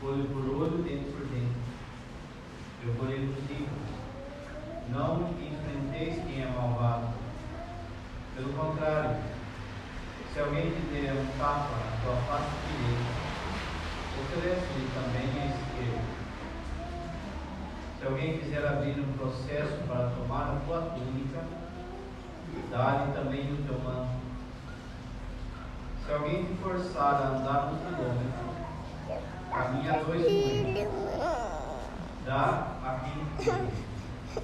olho por olho, dente por dente. Eu porém vos digo, não enfrenteis quem é malvado. Pelo contrário, se alguém te der um tapa na tua face direita, oferece-lhe também a esquerda. Se alguém quiser abrir um processo para tomar a tua túnica, dá-lhe também o teu manto. Se alguém te forçar a andar 1 quilômetro, caminha 2 com ele. Dá a quem te pede,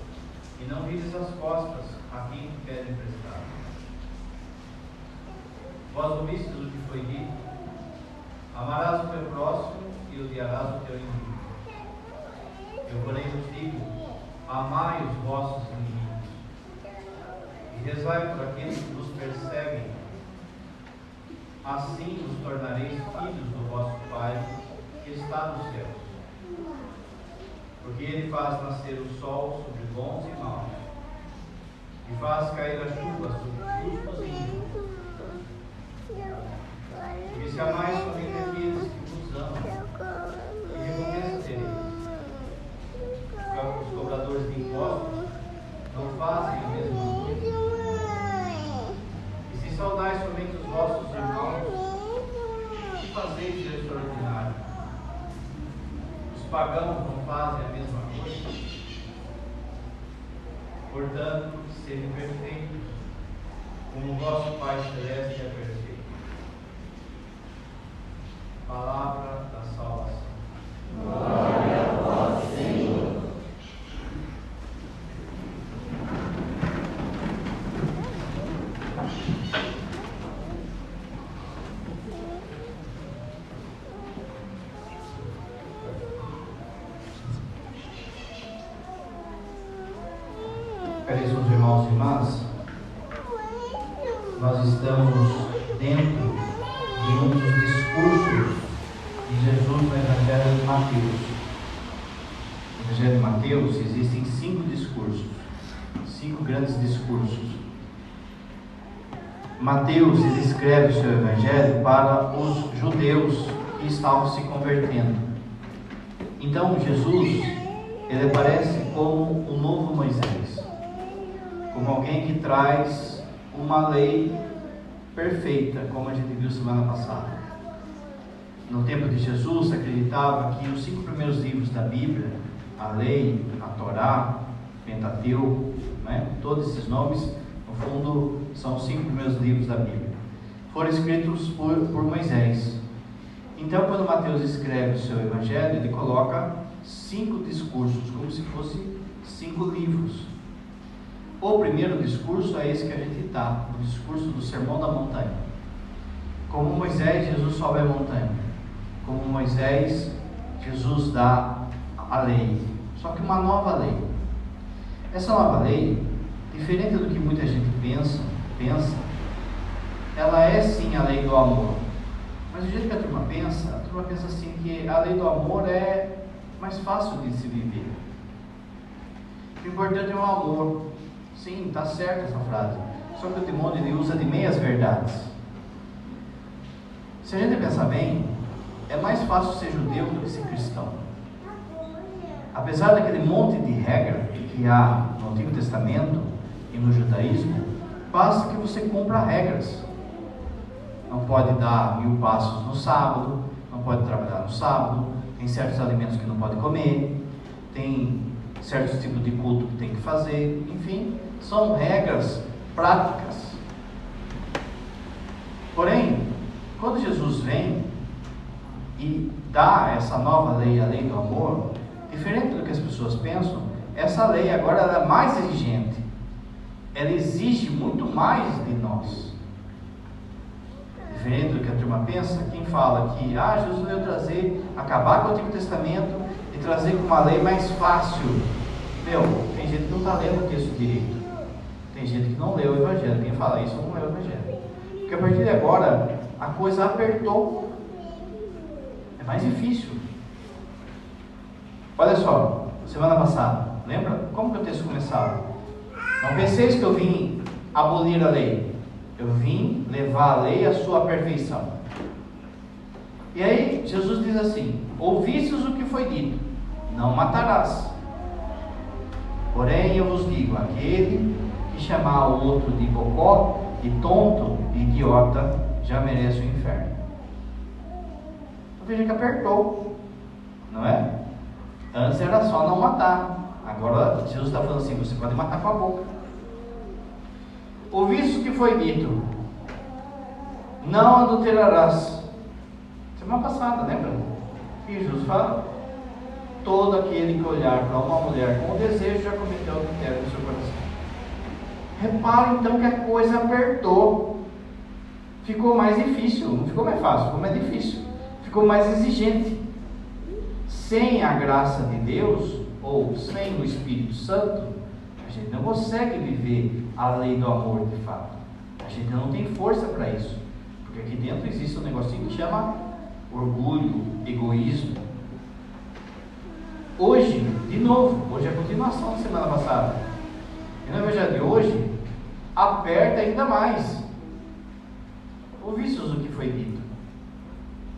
e não vires as costas a quem te pede emprestado. Vós ouvistes o que foi dito: amarás o teu próximo e odiarás o teu inimigo. Eu, porém, vos digo: amai os vossos inimigos e rezai por aqueles que vos perseguem. Assim vos tornareis filhos do vosso Pai que está nos céus. Porque Ele faz nascer o sol sobre bons e maus, e faz cair a chuva sobre justos e injustos. Porque se amais somente aqueles que vos amam, que recompensa tereis? Os cobradores de impostos não fazem a mesma coisa? E se saudais somente os vossos irmãos, que fazeis de extraordinário? Os pagãos não fazem a mesma coisa? Portanto, sede perfeitos, como o vosso Pai Celeste é perfeito. Palavra da salvação. Glória a vós, Senhor. Caríssimos irmãos e irmãs, nós estamos dentro de um dos discursos de Jesus no Evangelho de Mateus. No Evangelho de Mateus existem 5 discursos, 5 grandes discursos. Mateus escreve o seu Evangelho para os judeus que estavam se convertendo. Então Jesus, ele aparece como o novo Moisés, como alguém que traz uma lei perfeita, como a gente viu semana passada. No tempo de Jesus, se acreditava que os 5 primeiros livros da Bíblia, a lei, a Torá, Pentateuco, todos esses nomes, no fundo, são os 5 primeiros livros da Bíblia, foram escritos por Moisés. Então, quando Mateus escreve o seu Evangelho, ele coloca 5 discursos, como se fossem 5 livros. O primeiro discurso é esse que a gente está, o discurso do Sermão da Montanha. Como Moisés, Jesus sobe a montanha. Como Moisés, Jesus dá a lei. Só que uma nova lei. Essa nova lei, diferente do que muita gente pensa, ela é sim a lei do amor. Mas do jeito que a turma pensa assim que a lei do amor é mais fácil de se viver. O importante é o amor. Sim, está certa essa frase. Só que o Timóteo ele usa de meias verdades. Se a gente pensar bem, é mais fácil ser judeu do que ser cristão. Apesar daquele monte de regra que há no Antigo Testamento e no judaísmo, basta que você cumpra regras. Não pode dar 1000 passos no sábado, não pode trabalhar no sábado, tem certos alimentos que não pode comer, tem certos tipos de culto que tem que fazer, enfim, são regras práticas. Porém, quando Jesus vem e dá essa nova lei, a lei do amor, diferente do que as pessoas pensam, essa lei agora ela é mais exigente. Ela exige muito mais de nós. Diferente do que a turma pensa, quem fala que Jesus veio acabar com o Antigo Testamento e trazer uma lei mais fácil. Tem gente que não está lendo o texto direito. Tem gente que não leu o Evangelho. Quem fala isso não leu o Evangelho. Porque a partir de agora, a coisa apertou. É mais difícil. Olha só, semana passada, lembra? Como que o texto começava? Não penseis que eu vim abolir a lei. Eu vim levar a lei à sua perfeição. E aí, Jesus diz assim: ouvistes o que foi dito, não matarás. Porém eu vos digo, aquele que chamar o outro de bocó, de tonto, de idiota, já merece o inferno. Então veja que apertou, não é? Antes era só não matar. Agora Jesus está falando assim: você pode matar com a boca. Ouviste o que foi dito, não adulterarás. Semana passada, lembra? E Jesus fala: todo aquele que olhar para uma mulher com desejo já cometeu adultério no seu coração. Repara então que a coisa apertou. Ficou mais difícil, não ficou mais fácil, ficou mais difícil. Ficou mais exigente. Sem a graça de Deus, ou sem o Espírito Santo, a gente não consegue viver a lei do amor de fato. A gente não tem força para isso. Porque aqui dentro existe um negocinho que chama orgulho, egoísmo. Hoje, de novo, hoje é a continuação da semana passada. E no evangelho de hoje, aperta ainda mais. Ouvistes o que foi dito: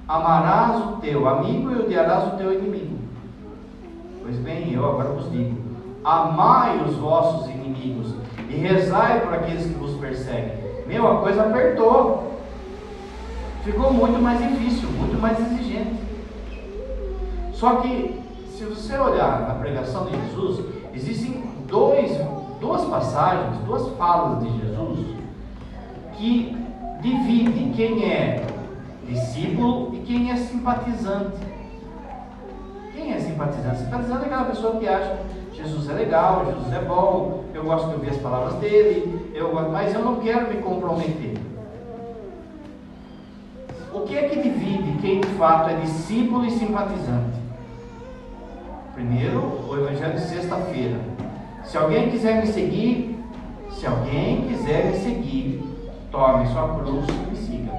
amarás o teu amigo e odiarás o teu inimigo. Pois bem, eu agora vos digo: amai os vossos inimigos e rezai por aqueles que vos perseguem. Meu, a coisa apertou. Ficou muito mais difícil, muito mais exigente. Só que, se você olhar na pregação de Jesus, existem duas passagens, duas falas de Jesus que dividem quem é discípulo e quem é simpatizante. Quem é simpatizante? Simpatizante é aquela pessoa que acha que Jesus é legal, Jesus é bom, eu gosto de ouvir as palavras dele, mas eu não quero me comprometer. O que é que divide quem de fato é discípulo e simpatizante? Primeiro, o evangelho de sexta-feira: se alguém quiser me seguir, tome sua cruz e me siga.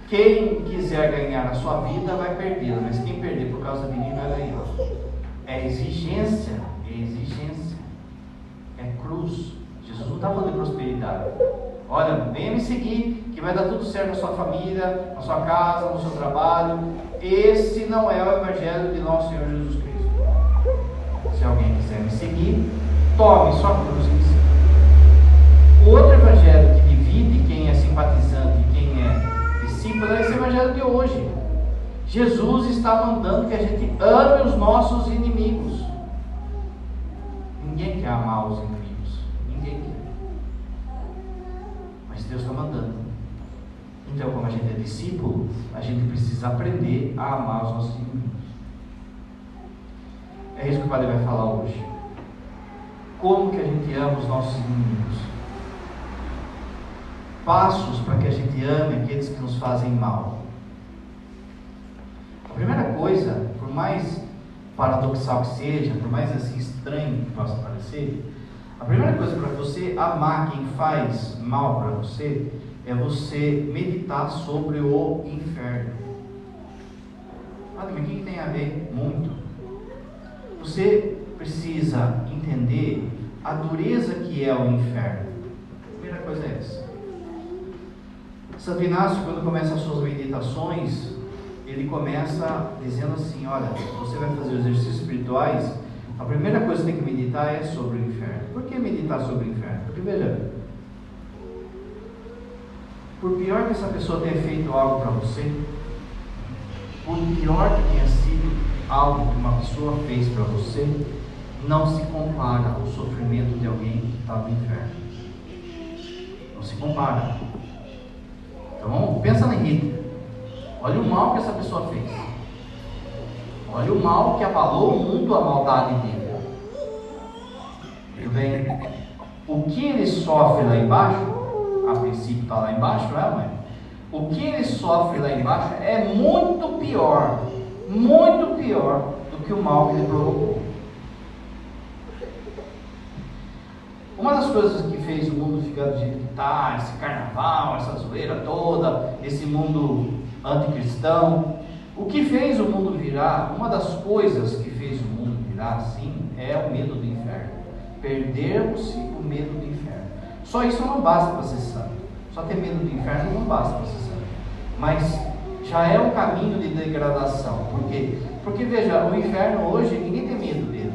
Quem quiser ganhar a sua vida vai perdê-la, mas quem perder por causa de mim vai ganhar. É exigência, é cruz. Jesus não está falando de prosperidade. Olha, venha me seguir, que vai dar tudo certo na sua família, na sua casa, no seu trabalho. Esse não é o evangelho de nosso Senhor Jesus Cristo. Se alguém quiser me seguir, tome sua cruz e me siga. O outro evangelho que divide quem é simpatizante e quem é discípulo é esse evangelho de hoje. Jesus está mandando que a gente ame os nossos inimigos. Ninguém quer amar os inimigos. Ninguém quer. Mas Deus está mandando. Então, como a gente é discípulo, a gente precisa aprender a amar os nossos inimigos. É isso que o Padre vai falar hoje. Como que a gente ama os nossos inimigos? Passos para que a gente ame aqueles que nos fazem mal. A primeira coisa, por mais paradoxal que seja, por mais assim estranho que possa parecer, a primeira coisa para você amar quem faz mal para você é você meditar sobre o inferno. Olha, mas o que tem a ver? Muito. Você precisa entender a dureza que é o inferno. A primeira coisa é essa. Santo Inácio, quando começa as suas meditações, ele começa dizendo assim: olha, você vai fazer os exercícios espirituais, a primeira coisa que você tem que meditar é sobre o inferno. Por que meditar sobre o inferno? Porque veja, por pior que essa pessoa tenha feito algo para você, por pior que tenha sido algo que uma pessoa fez para você, não se compara ao sofrimento de alguém que está no inferno. Não se compara. Então, pensa na Rita. Olha o mal que essa pessoa fez. Olha o mal que abalou o mundo, a maldade dele. Muito bem. O que ele sofre lá embaixo, a princípio está lá embaixo, não é, mãe? O que ele sofre lá embaixo é muito pior do que o mal que ele provocou. Uma das coisas que fez o mundo ficar do jeito que está, esse carnaval, essa zoeira toda, esse mundo anticristão, o que fez o mundo virar, uma das coisas que fez o mundo virar assim, é o medo do inferno. Perdermos-se o medo do inferno. Só isso não basta para ser santo. Só ter medo do inferno não basta para ser santo. Mas já é um caminho de degradação. Por quê? Porque veja, o inferno hoje, ninguém tem medo dele.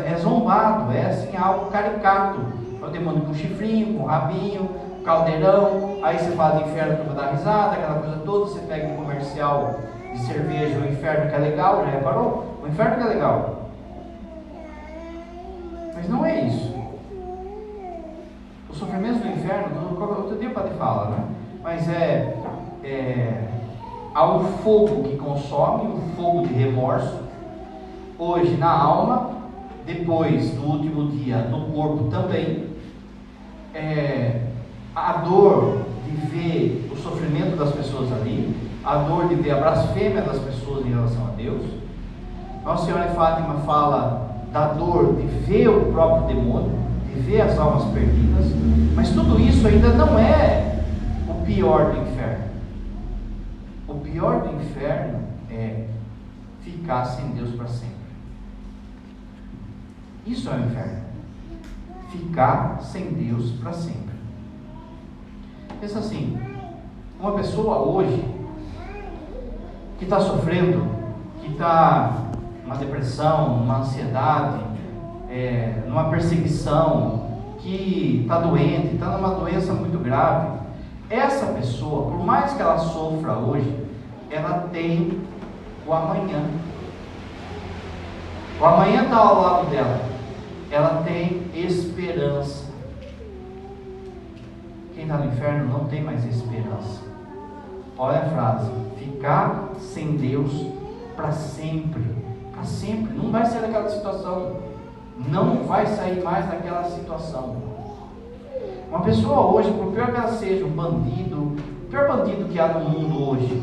É zombado, é assim, algo caricato. É o demônio com chifrinho, com rabinho, caldeirão. Aí você fala de inferno que vai dar risada, aquela coisa toda. Você pega um comercial de cerveja, o inferno que é legal, já reparou? O inferno que é legal. Mas não é isso. O sofrimento do inferno, outro dia o padre fala, né? Mas há um fogo que consome, um fogo de remorso, hoje na alma, depois do último dia no corpo também. A dor de ver o sofrimento das pessoas ali, a dor de ver a blasfêmia das pessoas em relação a Deus. Nossa Senhora de Fátima fala da dor de ver o próprio demônio, de ver as almas perdidas, mas tudo isso ainda não é o pior do inferno. O pior do inferno é ficar sem Deus para sempre. Isso é o inferno. Ficar sem Deus para sempre. Pensa assim, uma pessoa hoje que está sofrendo, que está numa depressão, numa ansiedade, numa perseguição, que está doente, está numa doença muito grave, essa pessoa, por mais que ela sofra hoje, ela tem o amanhã. O amanhã está ao lado dela. Ela tem esperança. Quem está no inferno não tem mais esperança. Olha a frase: ficar sem Deus para sempre. Para sempre. Não vai sair daquela situação. Não vai sair mais daquela situação. Uma pessoa hoje, por pior que ela seja, um bandido, o pior bandido que há no mundo hoje,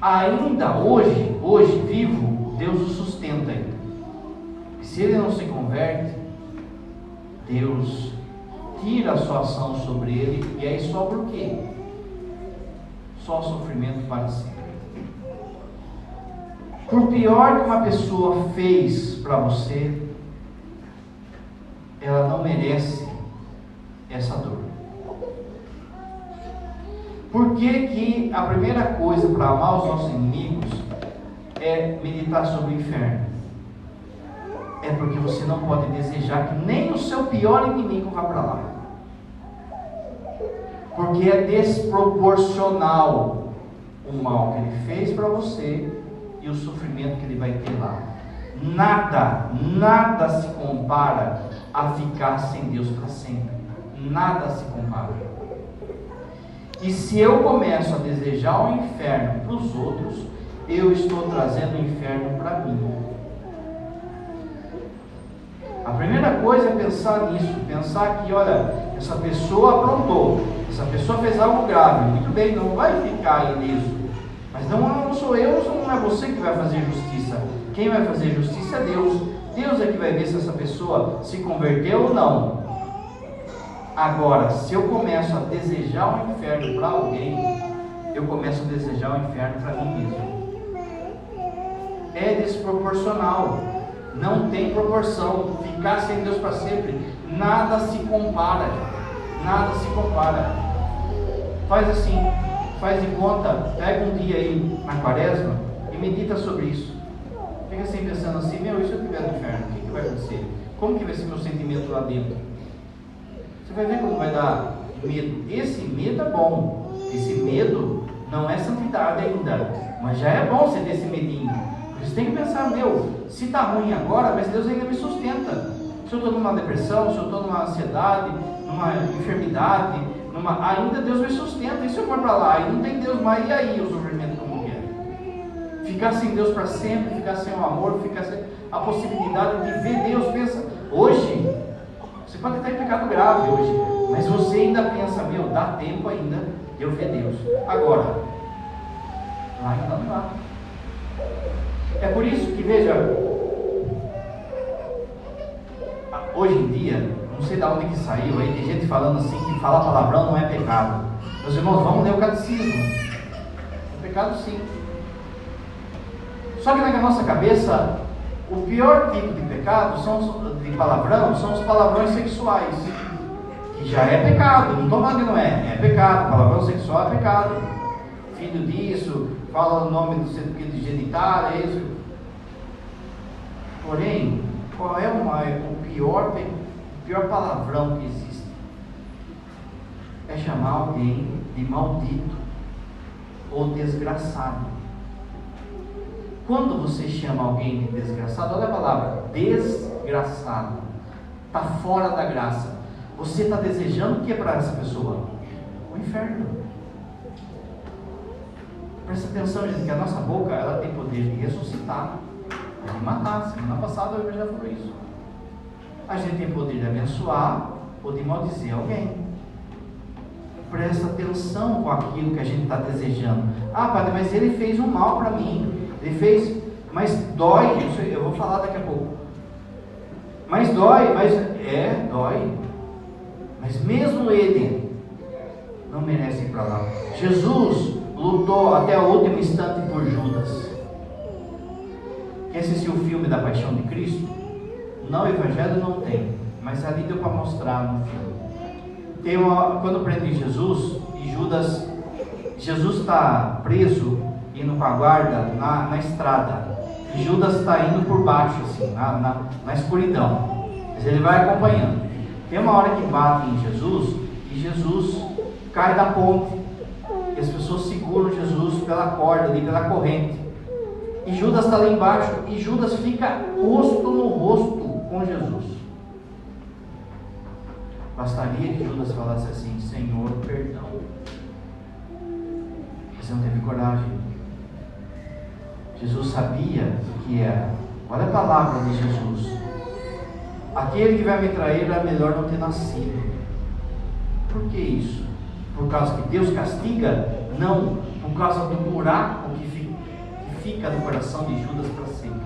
ainda hoje vivo, Deus o sustenta ainda. E se ele não se converte, Deus tira a sua ação sobre ele, e aí sobra o quê? Só sofrimento para sempre. Por pior que uma pessoa fez para você, ela não merece essa dor. Por que a primeira coisa para amar os nossos inimigos é meditar sobre o inferno? É porque você não pode desejar que nem o seu pior inimigo vá para lá. Porque é desproporcional o mal que ele fez para você e o sofrimento que ele vai ter lá. Nada se compara a ficar sem Deus para sempre. Nada se compara. E se eu começo a desejar o inferno para os outros, eu estou trazendo o inferno para mim. A primeira coisa é pensar nisso, pensar que, olha, essa pessoa aprontou, essa pessoa fez algo grave, muito bem, não vai ficar ileso, mas não sou eu, não é você que vai fazer justiça. Quem vai fazer justiça é Deus. Deus é que vai ver se essa pessoa se converteu ou não. Agora, se eu começo a desejar o inferno para alguém, eu começo a desejar o inferno para mim mesmo. É desproporcional. Não tem proporção. Ficar sem Deus para sempre, nada se compara. Nada se compara. Faz assim, faz de conta, pega um dia aí na quaresma e medita sobre isso. Fica assim pensando assim: meu, e se eu estiver no inferno, o que vai acontecer? Como que vai ser meu sentimento lá dentro? Você vai ver como vai dar medo. Esse medo é bom. Esse medo não é santidade ainda, mas já é bom você ter esse medinho. Você tem que pensar: meu, se está ruim agora, mas Deus ainda me sustenta. Se eu estou numa depressão, se eu estou numa ansiedade, numa enfermidade, ainda Deus me sustenta. E se eu for para lá e não tem Deus mais, e aí o sofrimento como que é? Ficar sem Deus para sempre, ficar sem o amor, ficar sem a possibilidade de ver Deus. Pensa, hoje, você pode estar em pecado grave hoje, mas você ainda pensa: meu, dá tempo ainda de eu ver Deus. Agora, lá ainda não dá. É por isso que, veja, hoje em dia, não sei de onde que saiu, aí tem gente falando assim que falar palavrão não é pecado. Meus irmãos, vamos ler o catecismo. É pecado sim. Só que na nossa cabeça, o pior tipo de pecado, de palavrão, são os palavrões sexuais, que já é pecado. Não estou falando que não é, é pecado. Palavrão sexual é pecado. filho disso, fala o nome do centro de genitália, é isso. Porém, qual é o pior palavrão que existe? É chamar alguém de maldito ou desgraçado. Quando você chama alguém de desgraçado, olha a palavra, desgraçado, está fora da graça. Você está desejando o que para essa pessoa? O inferno. Presta atenção, gente, que a nossa boca, ela tem poder de ressuscitar, de matar. Semana passada eu já falei isso. A gente tem poder de abençoar ou de maldizer alguém. Presta atenção com aquilo que a gente está desejando. Ah, padre, mas ele fez um mal para mim. Ele fez, mas dói. Eu vou falar daqui a pouco. Mas dói, dói. Mas mesmo ele não merece ir para lá. Jesus lutou até o último instante por Judas. Quem assistiu o filme da Paixão de Cristo? Não, o Evangelho não tem, mas ali deu para mostrar no filme. Quando prende Jesus e Jesus está preso, indo com a guarda na estrada, e Judas está indo por baixo, assim, na escuridão, mas ele vai acompanhando. Tem uma hora que bate em Jesus, e Jesus cai da ponte, e as pessoas seguram Jesus pela corda, ali, pela corrente, e Judas está lá embaixo, e Judas fica rosto no rosto com Jesus. Bastaria que Judas falasse assim: Senhor, perdão. Mas não teve coragem. Jesus sabia o que era. Olha a palavra de Jesus: aquele que vai me trair era melhor não ter nascido. Por que isso? Por causa que Deus castiga? Não, por causa do buraco que fica no coração de Judas para sempre.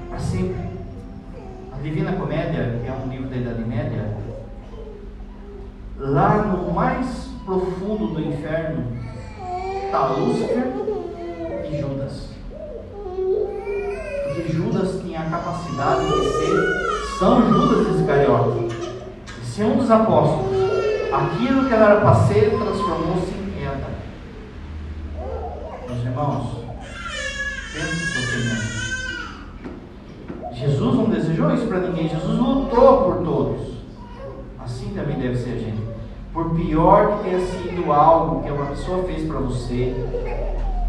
Para sempre. A Divina Comédia, que é um livro da Idade Média, lá no mais profundo do inferno está Lúcifer e Judas. Porque Judas tinha a capacidade de ser São Judas Iscariote, de ser um dos apóstolos. Aquilo que era para ser transformou-se em queda. Meus irmãos, pense no sofrimento. Jesus não desejou isso para ninguém. Jesus lutou por todos. Assim também deve ser a gente. Por pior que tenha sido algo que uma pessoa fez para você,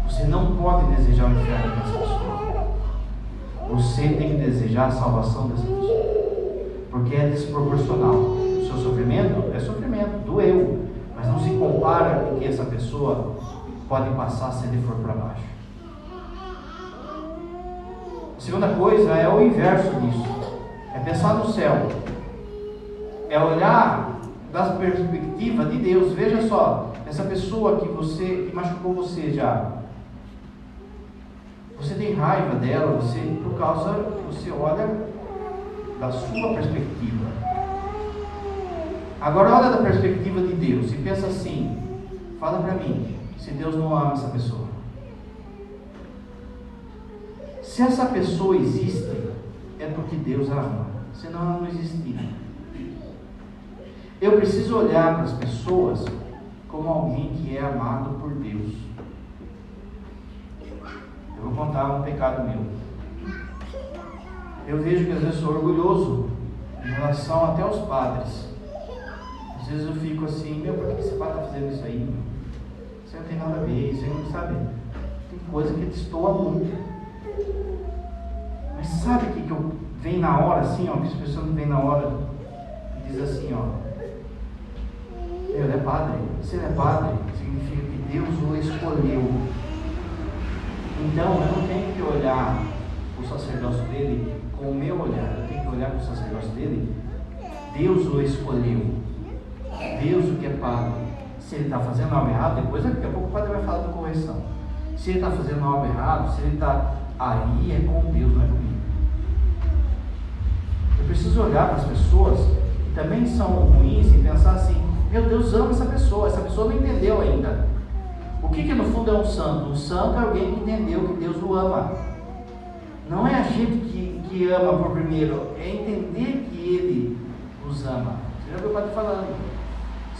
você não pode desejar o inferno dessa pessoa. Você tem que desejar a salvação dessa pessoa, porque é desproporcional. O seu sofrimento é sofrimento, doeu, mas não se compara com o que essa pessoa pode passar se ele for para baixo. A segunda coisa é o inverso disso, é pensar no céu, é olhar da perspectiva de Deus. Veja só, essa pessoa que machucou você já, você tem raiva dela, por causa que você olha da sua perspectiva. Agora olha da perspectiva de Deus e pensa assim: fala para mim, se Deus não ama essa pessoa. Se essa pessoa existe, é porque Deus a ama, senão ela não existiria. Eu preciso olhar para as pessoas como alguém que é amado por Deus. Eu vou contar um pecado meu. Eu vejo que às vezes sou orgulhoso em relação até aos padres. Às vezes eu fico assim: por que esse padre está fazendo isso aí? Isso não tem nada a ver, isso aí não sabe. Tem coisa que destoa muito. Mas sabe o que vem na hora, assim, que as pessoas não vêm na hora e diz assim: ele é padre. Se ele é padre, significa que Deus o escolheu. Então eu não tenho que olhar o sacerdócio dele com o meu olhar, eu tenho que olhar para o sacerdócio dele. Deus o escolheu. Deus o que é padre. Se ele está fazendo algo errado, depois daqui a pouco o padre vai falar da correção. Se ele está fazendo algo errado, se ele está aí, é com Deus, não é comigo. Eu preciso olhar para as pessoas que também são ruins e pensar assim: meu Deus ama essa pessoa não entendeu ainda. O que no fundo é um santo? Um santo é alguém que entendeu que Deus o ama. Não é a gente que ama por primeiro, é entender que Ele nos ama. Você já viu o padre falando: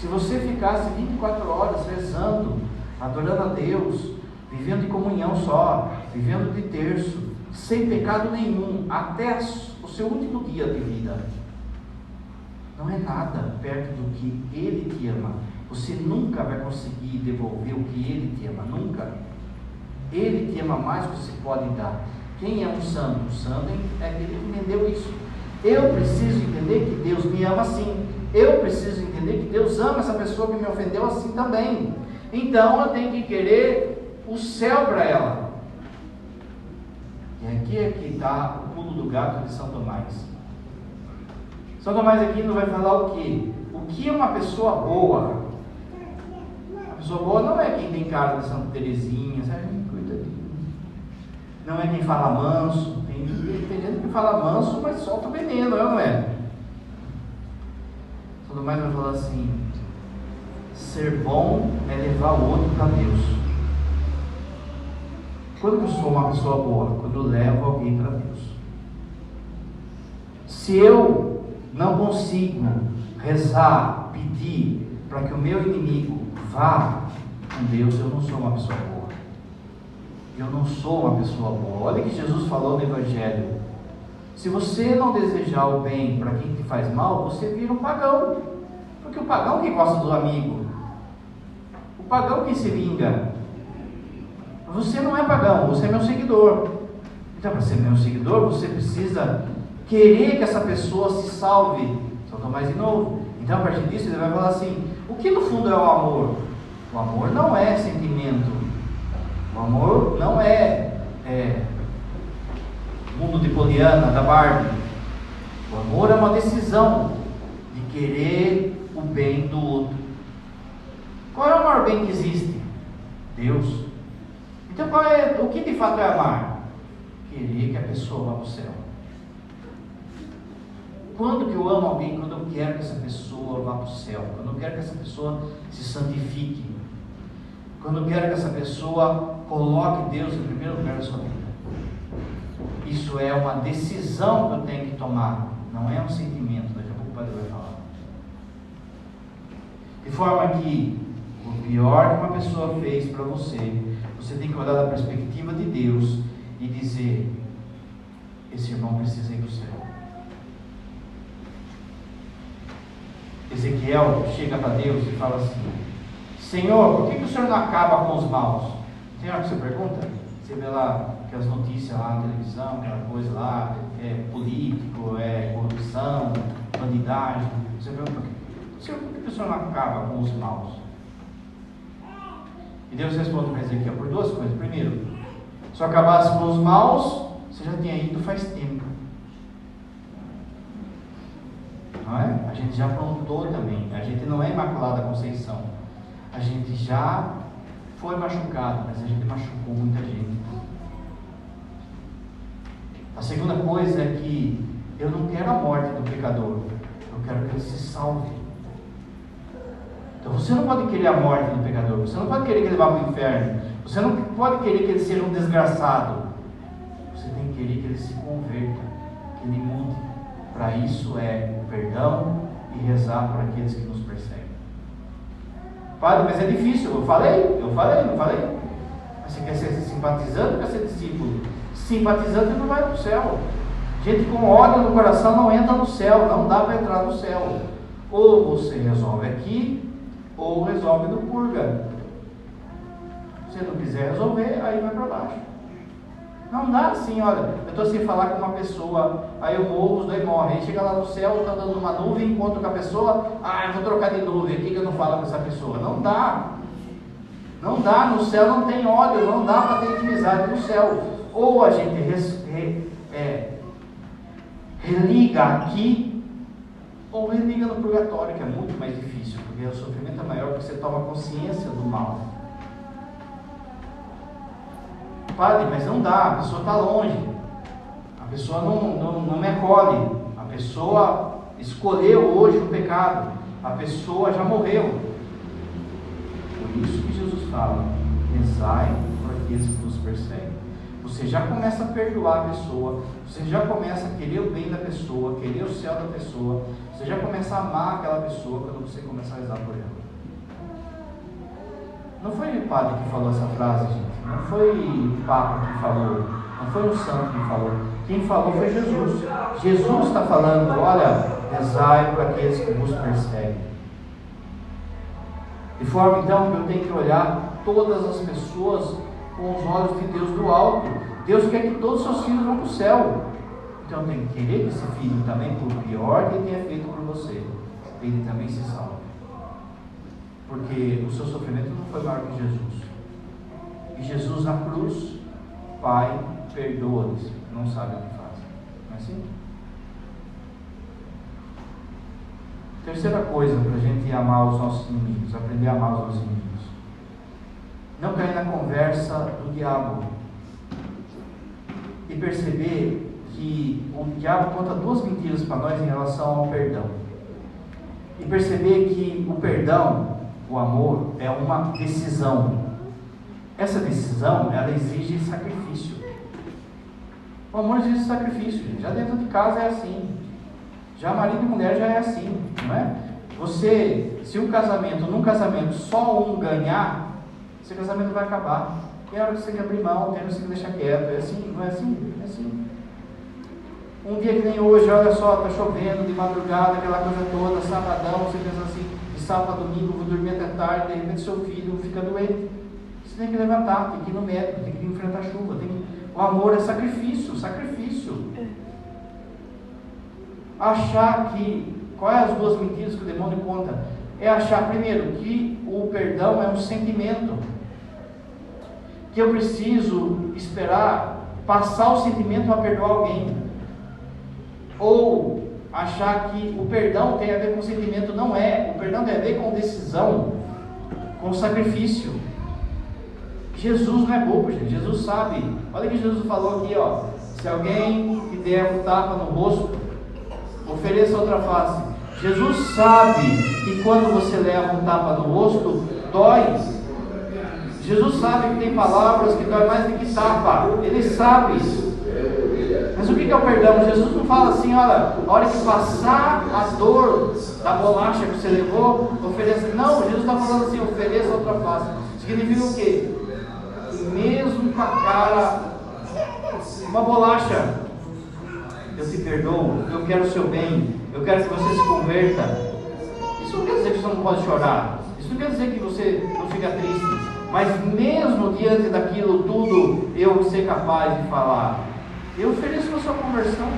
Se você ficasse 24 horas rezando, adorando a Deus, vivendo em comunhão só, vivendo de terço, sem pecado nenhum, até o seu último dia de vida, não é nada perto do que Ele te ama. Você nunca vai conseguir devolver o que Ele te ama, nunca. Ele te ama mais do que você pode dar. Quem é um santo? O santo é aquele que entendeu isso. Eu preciso entender que Deus me ama assim. Eu preciso entender que Deus ama essa pessoa que me ofendeu assim também. Então eu tenho que querer o céu para ela. E aqui é que está o pulo do gato de São Tomás. São Tomás aqui não vai falar o quê? O que é uma pessoa boa? A pessoa boa não é quem tem cara de Santa Teresinha, sabe? Coitadinho. Não é quem fala manso. Tem gente que fala manso, mas solta o veneno, não é? São Tomás vai falar assim: ser bom é levar o outro para Deus. Quando eu sou uma pessoa boa? Quando eu levo alguém para Deus. Se eu não consigo rezar, pedir para que o meu inimigo vá com Deus, eu não sou uma pessoa boa. Eu não sou uma pessoa boa. Olha o que Jesus falou no Evangelho: se você não desejar o bem para quem te faz mal, você vira um pagão. Porque o pagão que gosta do amigo, o pagão que se vinga. Você não é pagão, você é meu seguidor. Então, para ser meu seguidor, você precisa querer que essa pessoa se salve. São Tomás de novo. Então, a partir disso, ele vai falar assim: o que no fundo é o amor? O amor não é sentimento. O amor não é mundo de Poliana, da Barbie. O amor é uma decisão de querer o bem do outro. Qual é o maior bem que existe? Deus. Então, o que de fato é amar? Querer que a pessoa vá para o céu. Quando que eu amo alguém? Quando eu quero que essa pessoa vá para o céu. Quando eu quero que essa pessoa se santifique. Quando eu quero que essa pessoa coloque Deus em primeiro lugar da sua vida. Isso é uma decisão que eu tenho que tomar. Não é um sentimento. Daqui a pouco o padre vai falar. De forma que o pior que uma pessoa fez para você, você tem que olhar da perspectiva de Deus e dizer: esse irmão precisa ir para o céu. Ezequiel chega para Deus e fala assim: Senhor, por que o Senhor não acaba com os maus? Tem hora que você pergunta? Você vê lá aquelas notícias lá na televisão, aquela coisa lá, político, corrupção, bandidagem. Você pergunta: Senhor, por que o Senhor não acaba com os maus? E Deus responde para Ezequiel por duas coisas. Primeiro, se eu acabasse com os maus, você já tinha ido faz tempo. Não é? A gente já aprontou também. A gente não é Imaculada Conceição. A gente já foi machucado, mas a gente machucou muita gente. A segunda coisa é que eu não quero a morte do pecador. Eu quero que ele se salve. Então você não pode querer a morte do pecador. Você não pode querer que ele vá para o inferno. Você não pode querer que ele seja um desgraçado. Você tem que querer que ele se converta, que ele mude. Para isso é o perdão e rezar por aqueles que nos perseguem. Padre, mas é difícil. Eu falei, não falei? Mas você quer ser simpatizante ou quer ser discípulo? Simpatizante não vai para o céu. Gente com ódio no coração não entra no céu. Não dá para entrar no céu. Ou você resolve aqui, ou resolve no purga. Se você não quiser resolver, aí vai para baixo. Não dá assim, olha, eu estou sem falar com uma pessoa, aí eu morro, os dois morrem, aí chega lá no céu, está dando uma nuvem, encontro com a pessoa, eu vou trocar de nuvem aqui que eu não falo com essa pessoa. Não dá. Não dá, no céu não tem ódio, não dá para ter intimidade no céu. Ou a gente religa aqui, ou religa no purgatório, que é muito mais difícil, porque o sofrimento é maior porque você toma consciência do mal. Padre, mas não dá, a pessoa está longe, a pessoa não me acolhe, a pessoa escolheu hoje o pecado, a pessoa já morreu. Por isso que Jesus fala: rezai por aqueles que nos perseguem. você já começa a perdoar a pessoa, você já começa a querer o bem da pessoa, querer o céu da pessoa, você já começa a amar aquela pessoa quando você começa a rezar por ela. Não foi o padre que falou essa frase, gente. Não foi o Papa que falou. Não foi o santo que falou. Quem falou foi Jesus. Jesus está falando, olha, rezai para aqueles que vos perseguem. De forma então que eu tenho que olhar todas as pessoas com os olhos de Deus do alto. Deus quer que todos os seus filhos vão para o céu. Então eu tenho que querer que esse filho também, por pior que ele tenha feito por você, ele também se salve. Porque o seu sofrimento não foi maior que Jesus. E Jesus na cruz, Pai, perdoa-lhes, não sabem o que fazem. Não é assim? Terceira coisa para a gente amar os nossos inimigos, aprender a amar os nossos inimigos. Não cair na conversa do diabo. E perceber que o diabo conta duas mentiras para nós em relação ao perdão. E perceber que o perdão, o amor, é uma decisão. Essa decisão, ela exige sacrifício. O amor exige sacrifício, gente. Já dentro de casa é assim. Já marido e mulher já é assim, não é? Você, se num casamento só um ganhar, esse casamento vai acabar. E a hora que você tem que abrir mão, tem hora que você tem que deixar quieto. É assim, não é assim? É assim. Um dia que nem hoje, olha só, está chovendo de madrugada, aquela coisa toda, sabadão, você pensa assim, de sábado a domingo, vou dormir até tarde, de repente seu filho fica doente. Você tem que levantar, tem que ir no médico, tem que enfrentar a chuva. O amor é sacrifício, sacrifício. Achar que, quais as duas mentiras que o demônio conta? É achar, primeiro, que o perdão é um sentimento. Que eu preciso esperar passar o sentimento para perdoar alguém. Ou achar que o perdão tem a ver com sentimento. Não é. O perdão tem a ver com decisão, com sacrifício. Jesus não é bobo, gente. Jesus sabe. Olha o que Jesus falou aqui, ó. Se alguém te der um tapa no rosto, ofereça outra face. Jesus sabe que quando você leva um tapa no rosto, dói. Jesus sabe que tem palavras que dói mais do que tapa. Ele sabe isso. Mas o que é o perdão? Jesus não fala assim, olha, a hora que passar a dor da bolacha que você levou, ofereça. Não, Jesus está falando assim, ofereça outra face. Significa o quê? Mesmo com a cara, uma bolacha, eu te perdoo, eu quero o seu bem, eu quero que você se converta. Isso não quer dizer que você não pode chorar, isso não quer dizer que você não fica triste, mas mesmo diante daquilo tudo, eu vou ser capaz de falar, eu ofereço a sua conversão,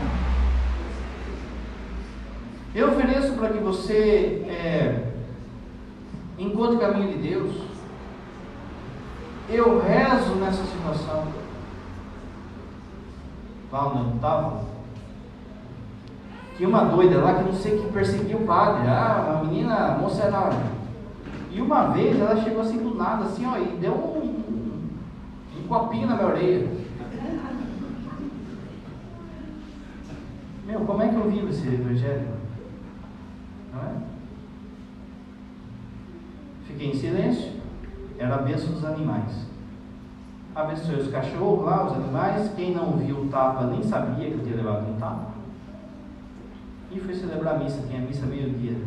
eu ofereço para que você encontre o caminho de Deus. Eu rezo nessa situação. Lá onde eu estava, tinha uma doida lá que não sei que perseguia o padre. Uma menina, a moça era. E uma vez ela chegou assim do nada, assim, ó, e deu um copinho na minha orelha. Meu, como é que eu vivo esse evangelho? Não é? Fiquei em silêncio. Era a bênção dos animais. Abençoei os cachorros lá, os animais. Quem não viu o tapa nem sabia que eu tinha levado um tapa. E fui celebrar a missa. Tinha missa meio-dia.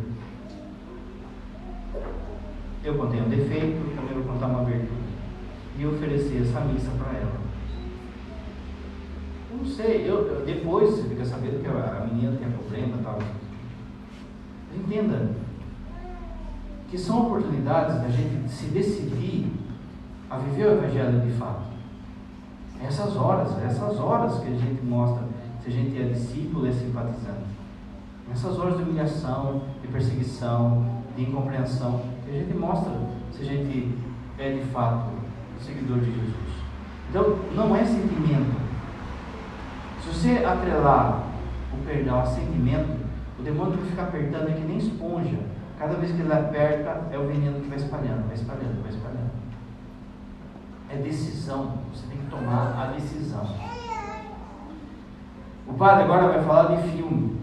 Eu contei um defeito, também vou contar uma virtude. E ofereci essa missa para ela. Eu não sei, depois você fica sabendo que a menina tem problema e tal. Entenda que são oportunidades da gente se decidir a viver o Evangelho de fato. Essas horas que a gente mostra se a gente é discípulo e é simpatizante. Nessas horas de humilhação, de perseguição, de incompreensão, que a gente mostra se a gente é de fato seguidor de Jesus. Então, não é sentimento. Se você atrelar o perdão a sentimento, o demônio vai ficar apertando, é que nem esponja. Cada vez que ele aperta, é o veneno que vai espalhando, vai espalhando, vai espalhando. É decisão, você tem que tomar a decisão. O padre agora vai falar de filme.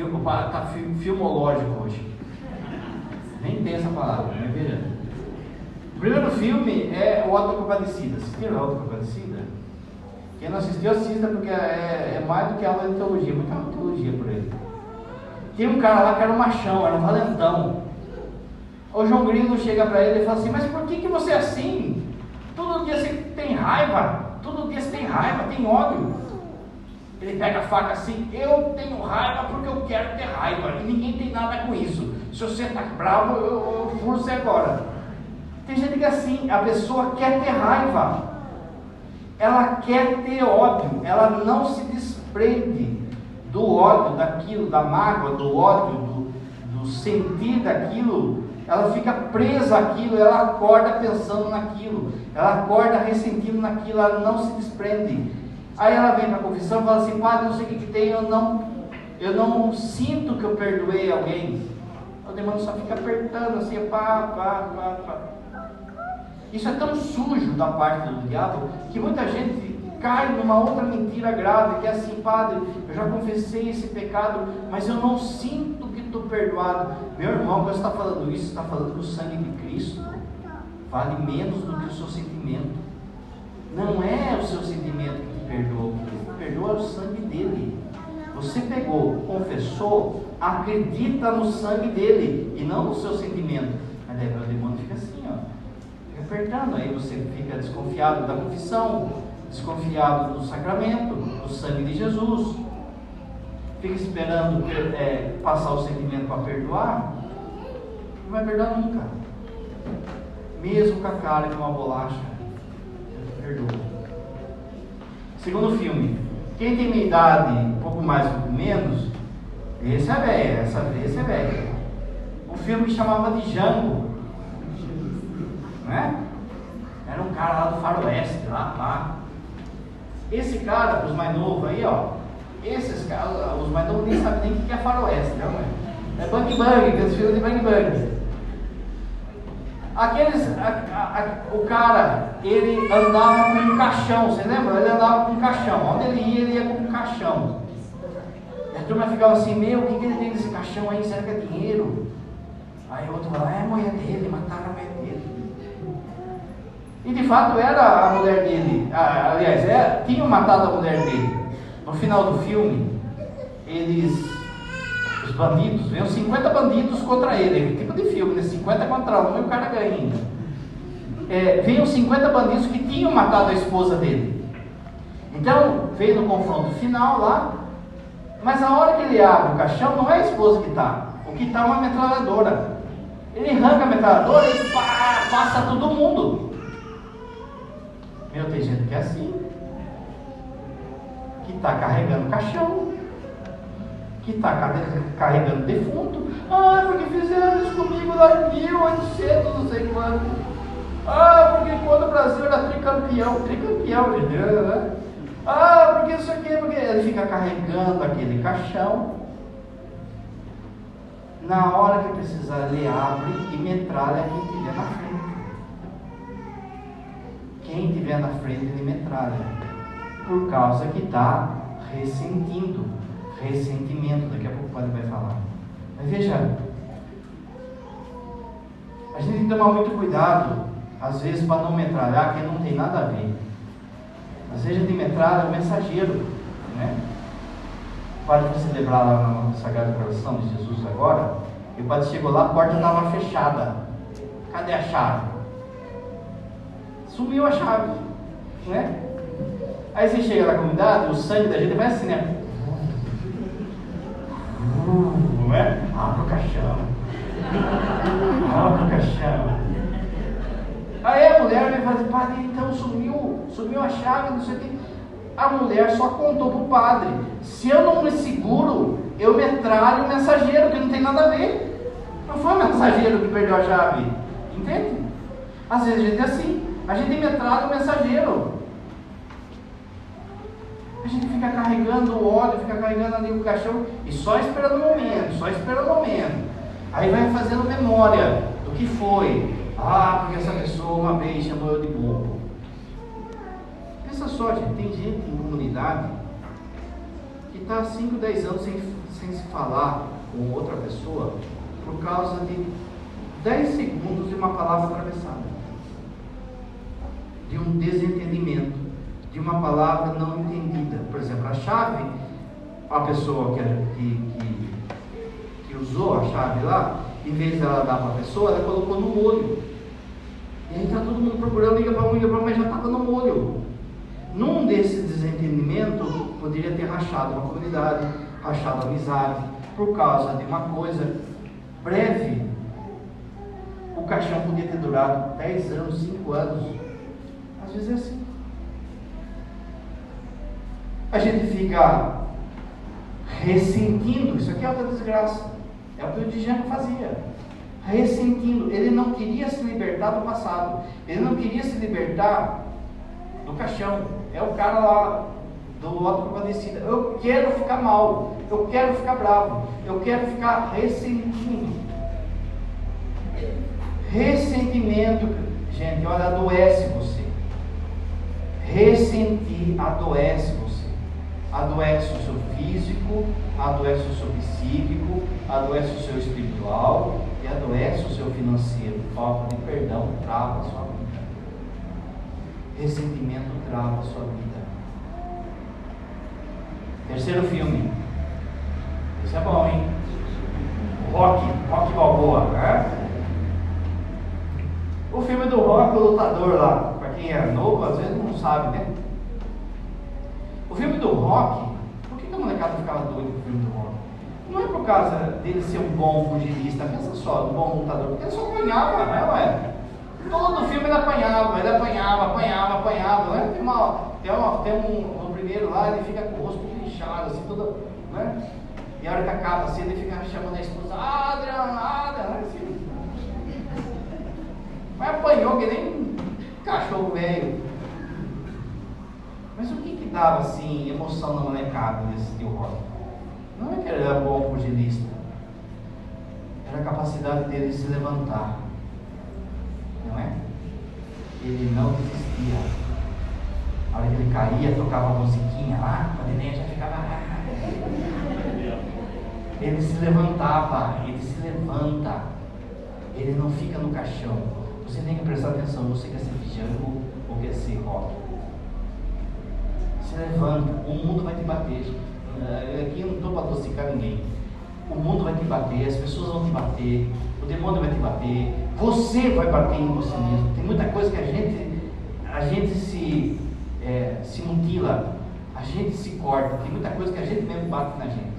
O padre está filmológico hoje. Nem tem essa palavra, né? Veja. O primeiro filme é o Auto da Compadecida. Você viram o Auto da Compadecida? Quem não assistiu, assista, porque é mais do que aula de teologia, muita aula de teologia por ele. Tinha um cara lá que era um machão, era um valentão. O João Grilo chega para ele e fala assim: mas por que você é assim? Todo dia você tem raiva, todo dia você tem raiva, tem ódio. Ele pega a faca assim: eu tenho raiva porque eu quero ter raiva, e ninguém tem nada com isso. Se você está bravo, eu furo você agora. Tem gente que é assim, a pessoa quer ter raiva, ela quer ter ódio, ela não se desprende do ódio, daquilo, da mágoa, do ódio, do sentir daquilo. Ela fica presa àquilo, ela acorda pensando naquilo, ela acorda ressentindo naquilo, ela não se desprende. Aí ela vem para a confissão e fala assim: padre, não sei o que tem, eu não sinto que eu perdoei alguém. O demônio só fica apertando assim, pá. Isso é tão sujo da parte do diabo, que muita gente cai numa outra mentira grave, que é assim: padre, eu já confessei esse pecado, mas eu não sinto que estou perdoado. Meu irmão, quando você está falando isso, está falando que o sangue de Cristo vale menos do que o seu sentimento. Não é o seu sentimento que te perdoa, o que te perdoa é o sangue dele. Você pegou, confessou, acredita no sangue dele e não no seu sentimento. Mas daí o demônio fica assim, ó, fica apertando. Aí você fica desconfiado da confissão, desconfiado do sacramento, do sangue de Jesus, fica esperando passar o sentimento para perdoar. Não vai perdoar nunca, mesmo com a cara de uma bolacha. Perdoa. Segundo filme, quem tem minha idade, um pouco mais ou menos, esse é velho, esse é velho. Um filme que chamava de Django, né? Era um cara lá do faroeste, lá. Esse cara, os mais novos aí, ó, esses caras, os mais novos nem sabem nem o que é faroeste, não é? É Bang Bang, aqueles filmes de Bang Bang. O cara, ele andava com um caixão, você lembra? Ele andava com um caixão, onde ele ia com um caixão. E a turma ficava assim: meu, o que ele tem nesse caixão aí? Será que é dinheiro? Aí o outro falava: é a mulher dele, mataram a mulher dele. E de fato era a mulher dele, aliás, tinham matado a mulher dele. No final do filme, os bandidos, veio 50 bandidos contra ele, tipo de filme, né? 50 contra 1 e o cara ganha ainda. Veio 50 bandidos que tinham matado a esposa dele. Então, veio no confronto final lá, mas a hora que ele abre o caixão, não é a esposa que está, o que está é uma metralhadora. Ele arranca a metralhadora e passa todo mundo. Meu, tem gente que é assim, que está carregando caixão, que está carregando defunto. Porque fizeram isso comigo lá em 1800, não sei quando. Porque quando o Brasil era tricampeão de Deus, né? Porque isso aqui, porque ele fica carregando aquele caixão. Na hora que precisar, ele abre e metralha quem estiver na frente. Quem estiver na frente, ele metralha. Por causa que está ressentindo. Ressentimento, daqui a pouco o padre vai falar. Mas veja, a gente tem que tomar muito cuidado, às vezes, para não metralhar quem não tem nada a ver. Às vezes a gente metralha o mensageiro, né? O padre foi celebrar lá na Sagrada Coração de Jesus agora, e o padre chegou lá, a porta estava fechada. Cadê a chave? Sumiu a chave, né? Aí você chega na comunidade, o sangue da gente vai assim, né? Não é? Abre o caixão. Abre o caixão. Aí a mulher vai fazer: padre, então sumiu a chave, não sei o que. A mulher só contou para o padre: se eu não me seguro, eu metralho o mensageiro, que não tem nada a ver. Não foi o mensageiro que perdeu a chave. Entende? Às vezes a gente é assim, a gente metralha o mensageiro. A gente fica carregando o óleo, fica carregando ali o caixão e só esperando o momento. Aí vai fazendo memória do que foi. Porque essa pessoa uma vez chamou eu de burro. Pensa só, gente, tem gente em comunidade que está há 5, 10 anos sem se falar com outra pessoa por causa de 10 segundos de uma palavra atravessada, de um desentendimento, de uma palavra não entendida. Por exemplo, a chave, a pessoa que usou a chave lá, em vez de ela dar para a pessoa, ela colocou no molho. E aí está todo mundo procurando, liga para um, mas já estava no molho. Num desses desentendimentos, poderia ter rachado uma comunidade, rachado a amizade, por causa de uma coisa breve. O caixão podia ter durado 10 anos, 5 anos. Às vezes é assim. A gente fica ressentindo. Isso aqui é outra desgraça. É o que o Django fazia. Ressentindo. Ele não queria se libertar do passado. Ele não queria se libertar do caixão. É o cara lá do autocompadecida. Eu quero ficar mal. Eu quero ficar bravo. Eu quero ficar ressentindo. Ressentimento, gente, olha, adoece você. Ressentir adoece você. Adoece o seu físico, adoece o seu psíquico, adoece o seu espiritual e adoece o seu financeiro. Falta de perdão trava a sua vida. Ressentimento trava a sua vida. Terceiro filme. Esse é bom, hein? Rocky Balboa, né? O filme do Rocky, o lutador lá, para quem é novo, às vezes não sabe, né? O filme do Rocky, por que a molecada ficava doida com o filme do Rocky? Não é por causa dele ser um bom pugilista, pensa só, um bom lutador, porque ele só apanhava, né, ué? Todo filme ele apanhava, né? No primeiro lá, ele fica com o rosto inchado, assim, todo, né? E a hora que acaba assim, ele fica chamando a esposa, Adriana, né? Assim. Mas apanhou que nem um cachorro velho. Mas o que dava assim emoção na molecada desse tio Rock? Não é que ele era bom pugilista, era a capacidade dele de se levantar, não é? Ele não desistia. A hora que ele caía, tocava a musiquinha lá, a neném já ficava. Ele se levantava, ele se levanta, ele não fica no caixão. Você tem que prestar atenção, você quer ser Django ou quer ser Rock? Se levanta, o mundo vai te bater. Aqui eu não estou para adocicar ninguém. O mundo vai te bater, as pessoas vão te bater, o demônio vai te bater, você vai bater em você mesmo. Tem muita coisa que a gente se mutila, a gente se corta, tem muita coisa que a gente mesmo bate na gente.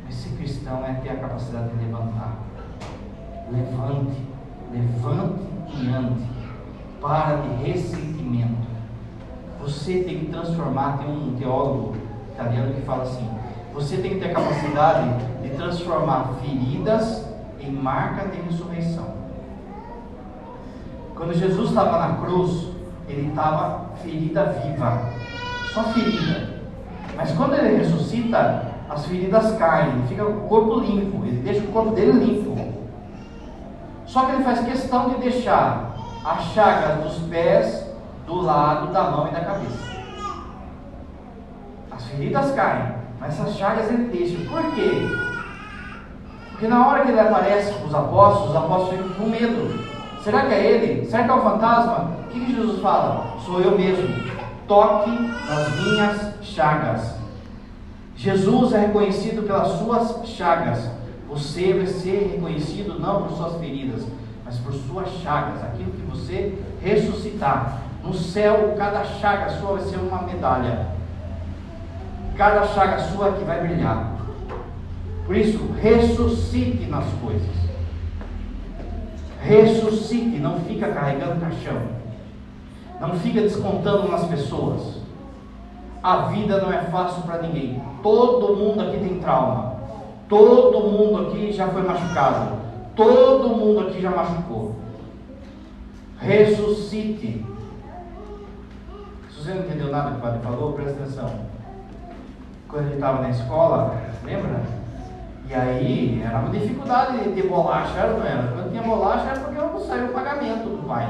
Mas ser cristão é ter a capacidade de levantar. Levante e ande. Para de ressentimento. Você tem que transformar. Tem um teólogo italiano que fala assim: você tem que ter a capacidade de transformar feridas em marca de ressurreição. Quando Jesus estava na cruz, ele estava ferida viva, só ferida. Mas quando ele ressuscita, as feridas caem, fica o corpo limpo, ele deixa o corpo dele limpo. Só que ele faz questão de deixar as chagas dos pés, do lado, da mão e da cabeça. As feridas caem, mas essas chagas ele deixa. Por quê? Porque na hora que ele aparece com os apóstolos ficam com medo. Será que é ele? Será que é o fantasma? O que Jesus fala? Sou eu mesmo. Toque nas minhas chagas. Jesus é reconhecido pelas suas chagas. Você vai ser reconhecido não por suas feridas, mas por suas chagas. Aquilo que você ressuscitar. No céu, cada chaga sua vai ser uma medalha. Cada chaga sua que vai brilhar. Por isso, ressuscite nas coisas. Ressuscite, não fica carregando caixão. Não fica descontando nas pessoas. A vida não é fácil para ninguém. Todo mundo aqui tem trauma. Todo mundo aqui já foi machucado. Todo mundo aqui já machucou. Ressuscite. Se você não entendeu nada que o padre falou, presta atenção. Quando ele estava na escola, lembra? E aí, era uma dificuldade de ter bolacha, era ou não era? Quando tinha bolacha era porque não saiu o pagamento do pai.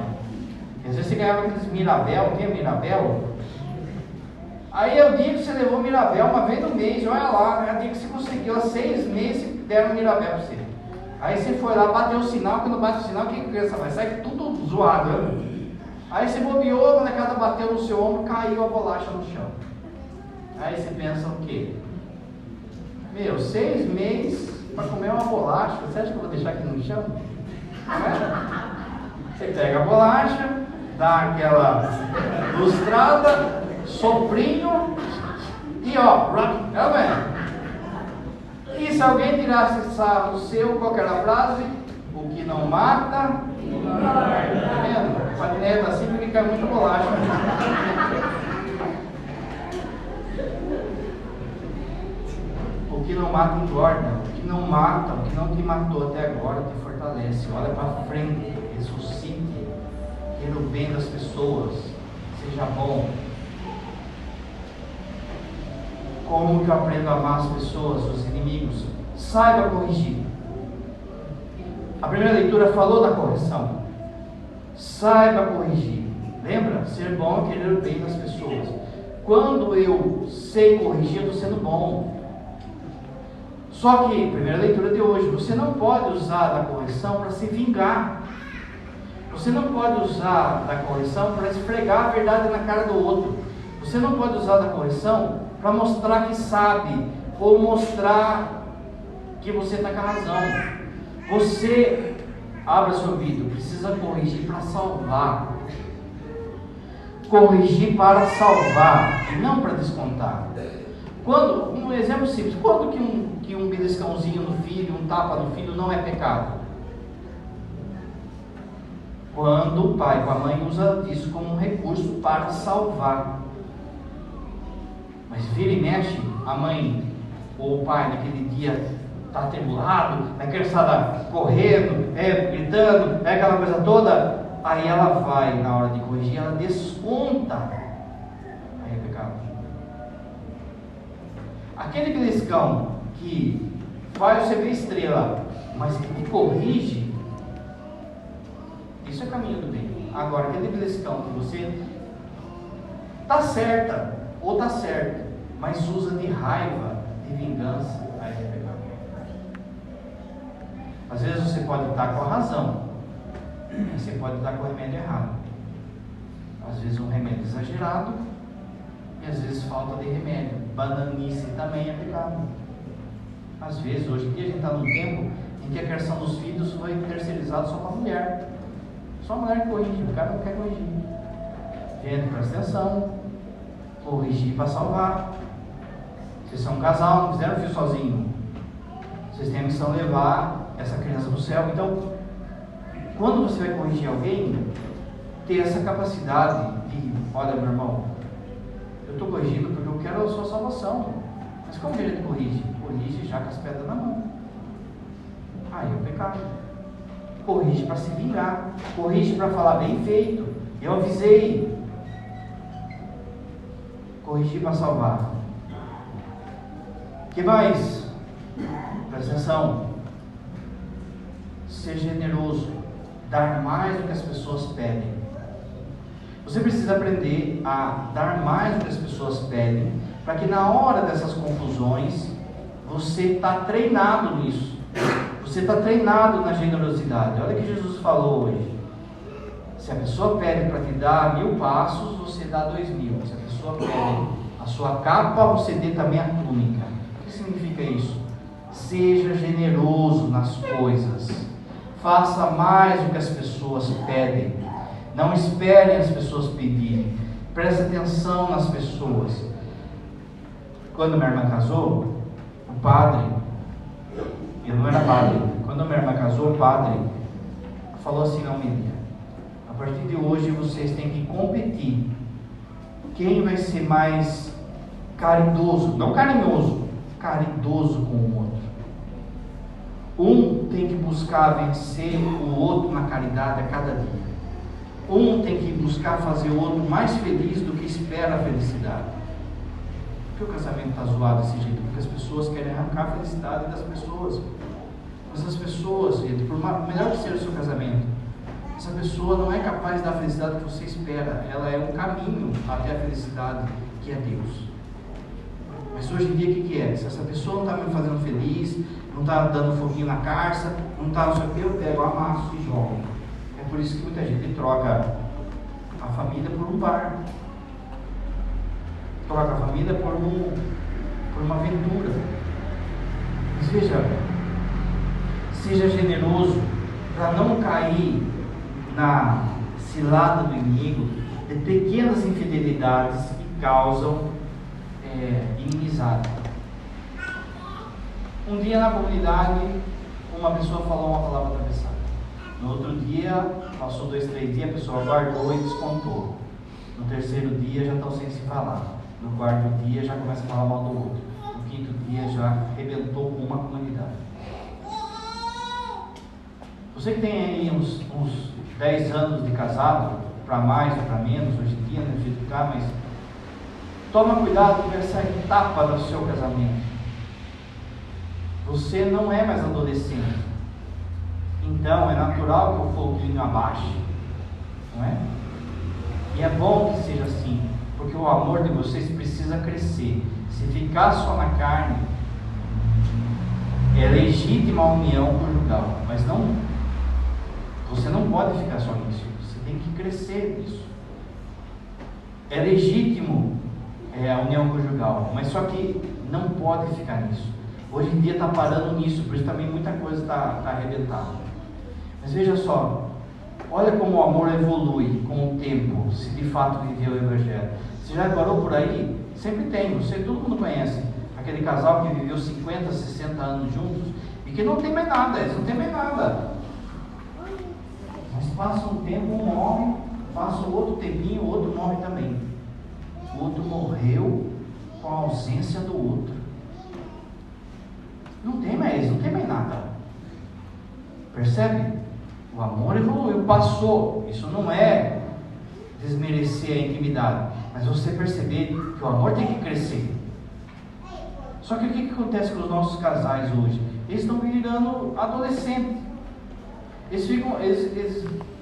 Às vezes você ganhava aqueles Mirabel, tinha Mirabel. Aí é o dia que você levou Mirabel uma vez no mês, olha lá, é o dia que você conseguiu, há 6 meses deram Mirabel para você. Aí você foi lá, bateu o sinal, quando bate o sinal, o que a criança vai? Sai tudo zoado, né? Aí você bobeou, a molecada bateu no seu ombro, caiu a bolacha no chão. Aí você pensa o quê? 6 meses para comer uma bolacha, você acha que eu vou deixar aqui no chão? Não é? Você pega a bolacha, dá aquela lustrada, soprinho e ó, e se alguém tirasse sarro seu, qual era a frase? O que não mata, tá vendo? A panela assim porque cai muita bolacha. O que não mata engorda, o que não mata, o que não te matou até agora te fortalece. Olha para frente, ressuscite, queira o bem das pessoas, seja bom. Como que eu aprendo a amar as pessoas, os inimigos? Saiba corrigir. A primeira leitura falou da correção. Saiba corrigir. Lembra? Ser bom é querer o bem das pessoas. Quando eu sei corrigir, eu estou sendo bom. Só que, primeira leitura de hoje, você não pode usar da correção para se vingar. Você não pode usar da correção para esfregar a verdade na cara do outro. Você não pode usar da correção para mostrar que sabe, ou mostrar que você está com a razão. Você, abra seu ouvido, precisa corrigir para salvar. Corrigir para salvar, e não para descontar. Quando, um exemplo simples, quando que um beliscãozinho no filho, um tapa no filho não é pecado? Quando o pai ou a mãe usa isso como um recurso para salvar. Mas vira e mexe, a mãe ou o pai naquele dia está atribulado, a criançada correndo, gritando, aquela coisa toda, aí ela vai, na hora de corrigir, ela desconta. Aí é pecado. Aquele beliscão que faz você ver estrela, mas que te corrige, isso é caminho do bem. Agora, aquele beliscão que você está certa ou está certo, mas usa de raiva, de vingança, aí é pecado. Às vezes você pode estar com a razão, mas você pode estar com o remédio errado. Às vezes um remédio exagerado, e às vezes falta de remédio. Bananice também é pecado. Às vezes, hoje em dia, a gente está num tempo em que a criação dos filhos foi terceirizada só para a mulher. Só a mulher que corrige, o cara não quer corrigir. Gente, presta atenção. Corrigir para salvar. Vocês são um casal, não fizeram filho sozinho. Vocês têm a missão de levar essa criança para o céu. Então, quando você vai corrigir alguém, ter essa capacidade de, olha, meu irmão, eu estou corrigindo porque eu quero a sua salvação. Mas como que a gente corrige? Corrige já com as pedras na mão. Aí é o pecado. Corrige para se vingar. Corrige para falar bem feito. Eu avisei. Corrigir para salvar. O que mais? Presta atenção. Ser generoso. Dar mais do que as pessoas pedem. Você precisa aprender a dar mais do que as pessoas pedem, para que na hora dessas confusões, você está treinado nisso. Você está treinado na generosidade. Olha o que Jesus falou hoje. Se a pessoa pede para te dar 1000 passos, você dá 2000. Se a pessoa pede a sua capa, você dê também a túnica. O que significa isso? Seja generoso nas coisas. Faça mais do que as pessoas pedem. Não esperem as pessoas pedirem. Preste atenção nas pessoas. Quando minha irmã casou, o padre, eu não era padre, quando minha irmã casou, o padre falou assim na homilia: a partir de hoje vocês têm que competir. Quem vai ser mais caridoso, não carinhoso, caridoso com o outro. Um tem que buscar vencer o outro na caridade a cada dia. Um tem que buscar fazer o outro mais feliz do que espera a felicidade. Por que o casamento está zoado desse jeito? Porque as pessoas querem arrancar a felicidade das pessoas. Mas as pessoas, gente, por melhor que seja o seu casamento, essa pessoa não é capaz de dar a felicidade que você espera. Ela é um caminho até a felicidade, que é Deus. Mas hoje em dia, o que é? Se essa pessoa não está me fazendo feliz, não está dando foguinho na carça, não está não sei o que, eu pego, amasso e jogo. É por isso que muita gente troca a família por um bar, troca a família por uma aventura. Mas veja, seja generoso para não cair na cilada do inimigo de pequenas infidelidades que causam inimizade. Um dia na comunidade, uma pessoa falou uma palavra atravessada. No outro dia, passou 2, 3 dias, a pessoa guardou e descontou. No terceiro dia já estão sem se falar. No quarto dia já começa a falar mal do outro. No quinto dia já arrebentou com uma comunidade. Você que tem aí uns 10 anos de casado, para mais ou para menos, hoje em dia, no jeito que está, mas toma cuidado com essa etapa do seu casamento. Você não é mais adolescente, então é natural que o foguinho abaixe, não é? E é bom que seja assim, porque o amor de vocês precisa crescer. Se ficar só na carne, é legítima a união conjugal, mas você não pode ficar só nisso, você tem que crescer nisso. É legítimo a união conjugal, mas só que não pode ficar nisso. Hoje em dia está parando nisso, por isso também muita coisa está arrebentada. Mas veja só, olha como o amor evolui com o tempo, se de fato viveu o Evangelho. Você já reparou por aí? Sempre tem, todo mundo conhece aquele casal que viveu 50, 60 anos juntos e que não tem mais nada, eles não têm mais nada. Mas passa um tempo, um morre, passa outro tempinho, o outro morre também. O outro morreu com a ausência do outro. Não tem mais nada. Percebe? O amor evoluiu, passou. Isso não é desmerecer a intimidade, mas você perceber que o amor tem que crescer. Só que o que acontece com os nossos casais hoje? Eles estão virando adolescentes.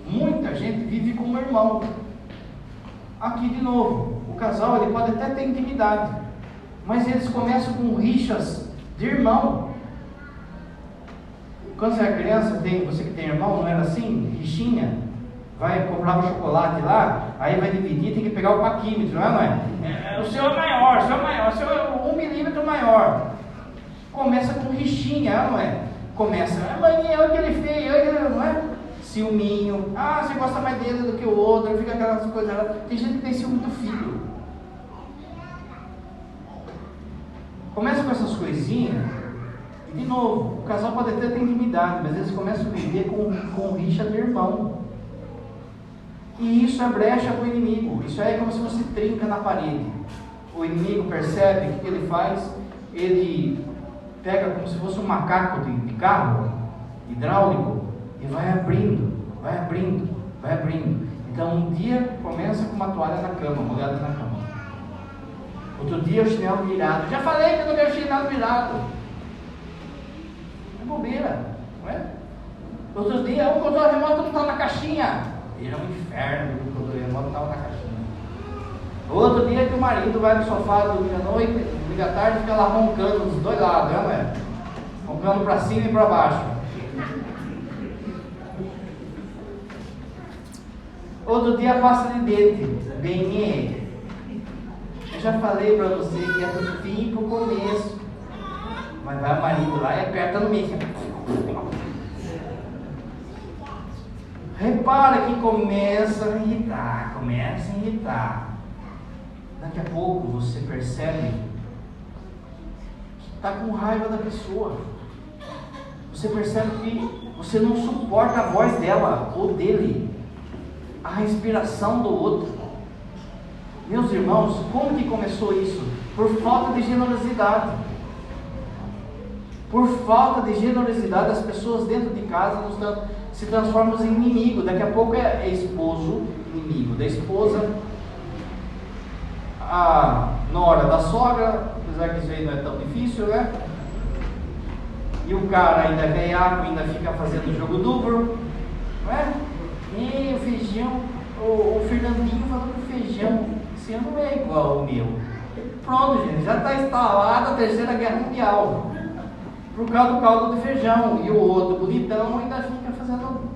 Muita gente vive como irmão. Aqui de novo, o casal ele pode até ter intimidade, mas eles começam com rixas de irmão. Quando você era criança, você que tem irmão, não era assim? Rixinha? Vai comprar um chocolate lá, aí vai dividir, tem que pegar o paquímetro, não é? O seu é maior, o seu é 1 milímetro maior. Começa com rixinha, não é? Começa, mãe, olha o que ele fez, olha que ele, não é? Ciúminho, você gosta mais dele do que o outro, fica aquelas coisas lá. Tem gente que tem ciúme do filho. Começa com essas coisinhas, e de novo, o casal pode até ter intimidade, mas eles começam a viver com rixa de irmão. E isso é brecha para o inimigo. Isso é como se você trinca na parede. O inimigo percebe o que ele faz, ele pega como se fosse um macaco de carro hidráulico e vai abrindo. Então um dia começa com uma toalha na cama, molhada na cama. Outro dia o chinelo virado. Já falei que eu não quero chinelo virado. É bobeira, não é? Outro dia o controle remoto não estava na caixinha. Era um inferno, o controle remoto estava na caixinha. Outro dia que o marido vai no sofá dormir à noite, liga à tarde e fica lá roncando dos dois lados, não é? Roncando para cima e para baixo. Outro dia passa de dente, bem. Eu já falei para você que é do fim para o começo. Mas vai o marido lá e aperta no meio. Repara que começa a irritar. Daqui a pouco você percebe que está com raiva da pessoa. Você percebe que você não suporta a voz dela ou dele, a respiração do outro. Meus irmãos, como que começou isso? Por falta de generosidade. Por falta de generosidade, as pessoas dentro de casa se transformam em inimigo. Daqui a pouco é esposo inimigo da esposa, a nora da sogra, apesar que isso aí não é tão difícil, né? E o cara ainda é veiaco, ainda fica fazendo jogo duplo, não é? E o feijão, o Fernandinho falou que o feijão esse ano não é igual ao meu. Pronto, gente, já está instalada a Terceira Guerra Mundial. Por causa do caldo de feijão. E o outro bonitão ainda fica fazendo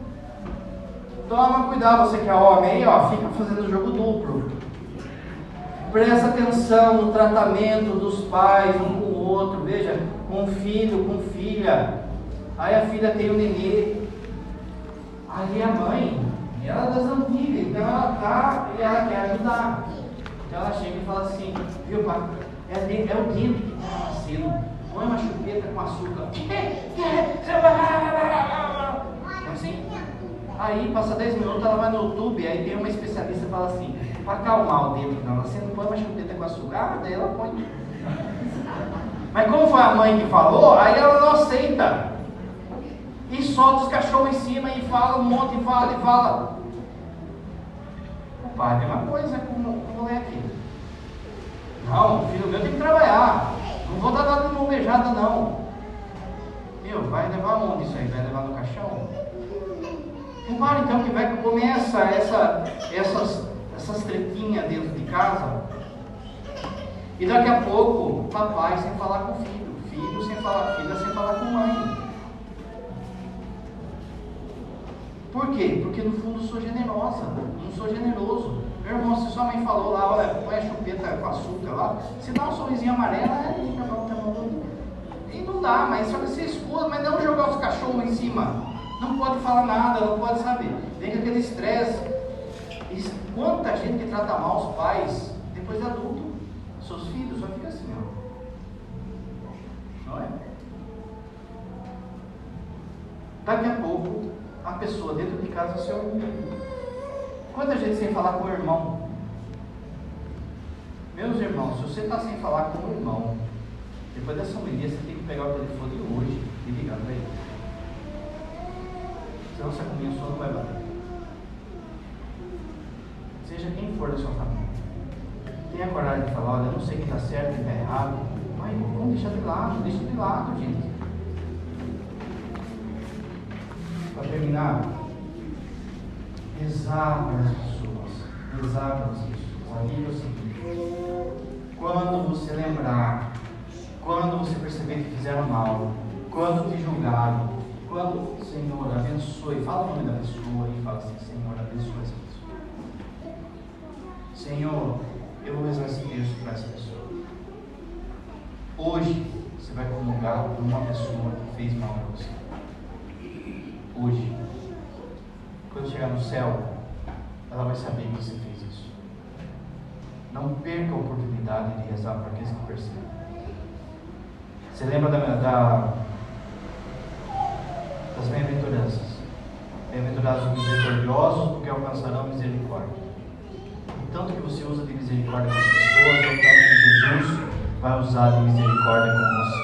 Toma cuidado, você que é homem aí, ó, fica fazendo jogo duplo. Presta atenção no tratamento dos pais um com o outro. Veja, com filho, com filha. Aí a filha tem um nenê. Aí a mãe, ela é das antigas, então ela tá e ela quer ajudar. Então ela chega e fala assim, viu, pai, é o dente que está nascendo. Põe uma chupeta com açúcar. Assim. Aí passa 10 minutos, ela vai no YouTube, aí tem uma especialista que fala assim, para acalmar o dente que está nascendo, põe uma chupeta com açúcar. Ah, daí ela põe. Mas como foi a mãe que falou, aí ela não aceita. E solta os cachorros em cima e fala um monte, e fala. O pai tem uma coisa com o moleque. Não, o filho meu tem que trabalhar. Não vou dar nada de mão beijada, não. Meu, vai levar onde isso aí? Vai levar no caixão? Repara então que vai começar essas tretinhas dentro de casa. E daqui a pouco, papai sem falar com o filho, filho sem falar, filha sem falar com mãe. Por quê? Porque no fundo eu sou generosa, não sou generoso. Meu irmão, se sua mãe falou lá, olha, põe a chupeta com açúcar lá, se dá um sorrisinho amarelo, e não dá, mas só que você escuta, mas não jogar os cachorros lá em cima. Não pode falar nada, não pode saber. Vem com aquele estresse. Quanta gente que trata mal os pais depois de adulto. Seus filhos só ficam assim, ó. Não é? Daqui a pouco, a pessoa dentro de casa se orgulha. Quanta gente sem falar com o irmão? Meus irmãos, se você está sem falar com o irmão, depois dessa homilia, você tem que pegar o telefone hoje e ligar para ele. Senão você começou, não vai bater. Seja quem for da sua família, tenha coragem de falar, olha, eu não sei quem está certo e quem está errado, mas vamos deixar de lado, gente. Para terminar, rezar pelas pessoas. Amigo, é o seguinte: quando você lembrar, quando você perceber que fizeram mal, quando te julgaram, quando, Senhor, abençoe, fala o nome da pessoa e fala assim, Senhor, abençoe essa pessoa. Senhor, eu vou rezar esse texto para essa pessoa. Hoje, você vai comungar com uma pessoa que fez mal para você. Hoje, quando chegar no céu, ela vai saber que você fez isso. Não perca a oportunidade de rezar para aqueles que percebem. Você lembra das bem-aventuranças? Bem-aventurados os misericordiosos, porque alcançarão misericórdia. O tanto que você usa de misericórdia com as pessoas, é o tanto que Jesus vai usar de misericórdia com você.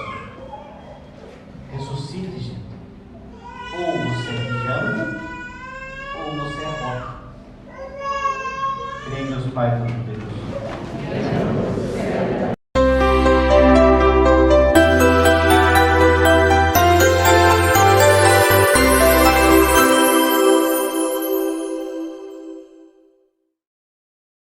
Ressuscite, gente. Ou você é pijama, ou você é roca. Creio em Deus Pai,